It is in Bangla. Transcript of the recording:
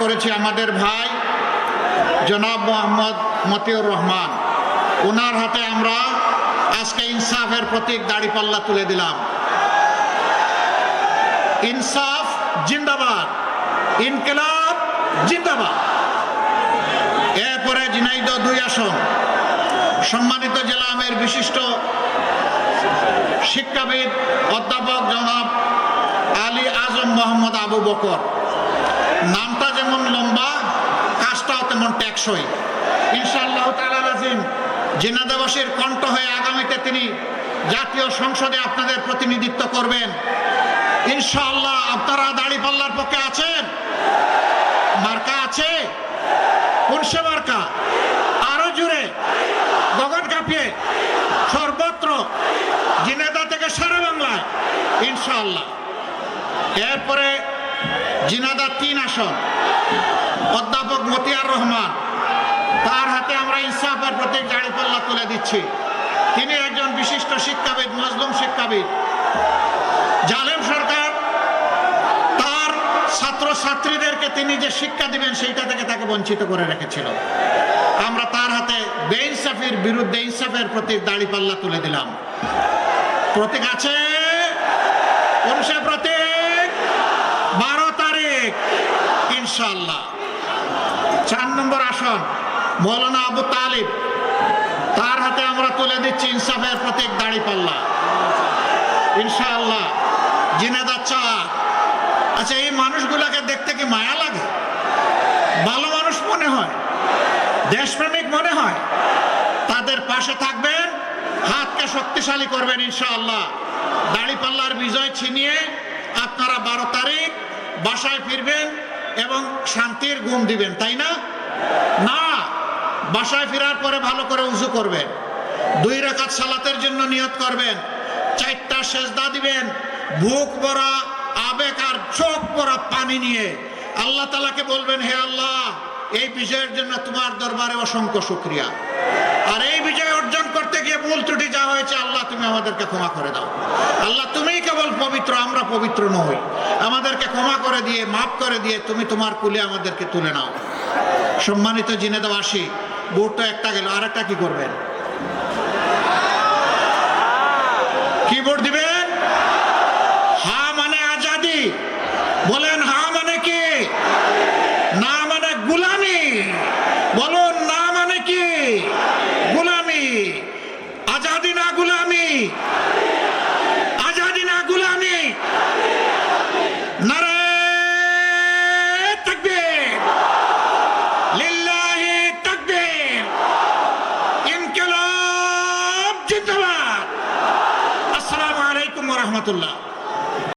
করেছি আমাদের ভাই জনাব মোহাম্মদ মতিউর রহমান, ওনার হাতে আমরা আজকে ইনসাফের প্রতীক দাড়িপাল্লা তুলে দিলাম। ইনসাফ জিন্দাবাদ, ইনকিলাব জিন্দাবাদ। এরপরে ঝিনাইদহ 2 আসন সম্মানিত জেলা আমির বিশিষ্ট শিক্ষাবিদ অধ্যাপক জনাব আলী আজম মোহাম্মদ আবু বকর। নামটা যেমন লম্বা, কাজটাও তেমন টেকসই। ইনশাআল্লাহ তাআলা আজিম ঝিনাইদহবাসীর কণ্ঠ হয়ে আগামীতে তিনি জাতীয় সংসদে আপনাদের প্রতিনিধিত্ব করবেন। ইনশাআল্লাহ আপনারা দাড়িপাল্লার পক্ষে আছেন? মার্কা আছে? কোন সে মার্কা? আরো জুড়ে গগন কাঁপিয়ে সর্বত্র, ঝিনাইদহ থেকে সারা বাংলায় ইনশাআল্লাহ। এরপরে ঝিনাইদহ 3 আসন অধ্যাপক মতিয়ার রহমান, তার হাতে আমরা ইনসাফের প্রতীক দাড়িপাল্লা তুলে দিচ্ছি। তিনি একজন বিশিষ্ট শিক্ষাবিদ, মজলুম শিক্ষাবিদ। জালেম সরকার তার ছাত্র ছাত্রীদেরকে তিনি যে শিক্ষা দিবেন সেইটা থেকে তাকে বঞ্চিত করে রেখেছিল। আমরা তার হাতে বেইনসাফির বিরুদ্ধে ইনসাফের প্রতীক দাড়িপাল্লা তুলে দিলাম। প্রতীক আছে? কোন সে প্রতীক? 12 তারিখ ইনশাআল্লাহ। 4 নম্বর আসন মৌলানা আবু তালিব, তার হাতে আমরা তুলে দিচ্ছি ইনসাফের প্রতীক দাড়িপাল্লা ইনশাআল্লাহ। ঝিনাইদহ 4। আচ্ছা, এই মানুষগুলাকে দেখতে কি মায়া লাগে? ভালো মানুষ মনে হয়, দেশপ্রেমিক মনে হয়? তাদের পাশে থাকবেন, হাতকে শক্তিশালী করবেন ইনশাআল্লাহ। দাড়িপাল্লার বিজয় ছিনিয়ে আপনারা 12 তারিখ বাসায় ফিরবেন এবং শান্তির ঘুম দিবেন, তাই না? না, বাসায় ফেরার পরে ভালো করে উযু করবেন, 2 রাকাত সালাতের জন্য নিয়ত করবেন, 4টা সেজদা দিবেন, বুক ভরা আবেগ আর চোখ ভরা পানি নিয়ে আল্লাহ তাআলাকে বলবেন, হে আল্লাহ, এই বিজয়ের জন্য তোমার দরবারে অসংখ্য শুকরিয়া। আর এই বিজয় অর্জন করতে গিয়ে ভুল ত্রুটি যা হয়েছে, আল্লাহ তুমি আমাদেরকে ক্ষমা করে দাও। আল্লাহ তুমিই কেবল পবিত্র, আমরা পবিত্র নই। আমাদেরকে ক্ষমা করে দিয়ে, মাফ করে দিয়ে তুমি তোমার কুলে আমাদেরকে তুলে নাও। সম্মানিত ঝিনাইদহবাসী, ভোট তো একটা গেল, আর একটা কি করবেন? কি ভোট দিবেন? হা মানে আজাদি, বলেন হা মানে কি? না মানে গুলামি, বলুন না মানে কি? গুলামি। আজাদি না গুলামি, আজাদি না গুলামি। নারে তাকবীর, লিল্লাহি তাকবীর, ইনকিলাব জিন্দাবাদ। আসসালামু আলাইকুম ওয়া রাহমাতুল্লাহ।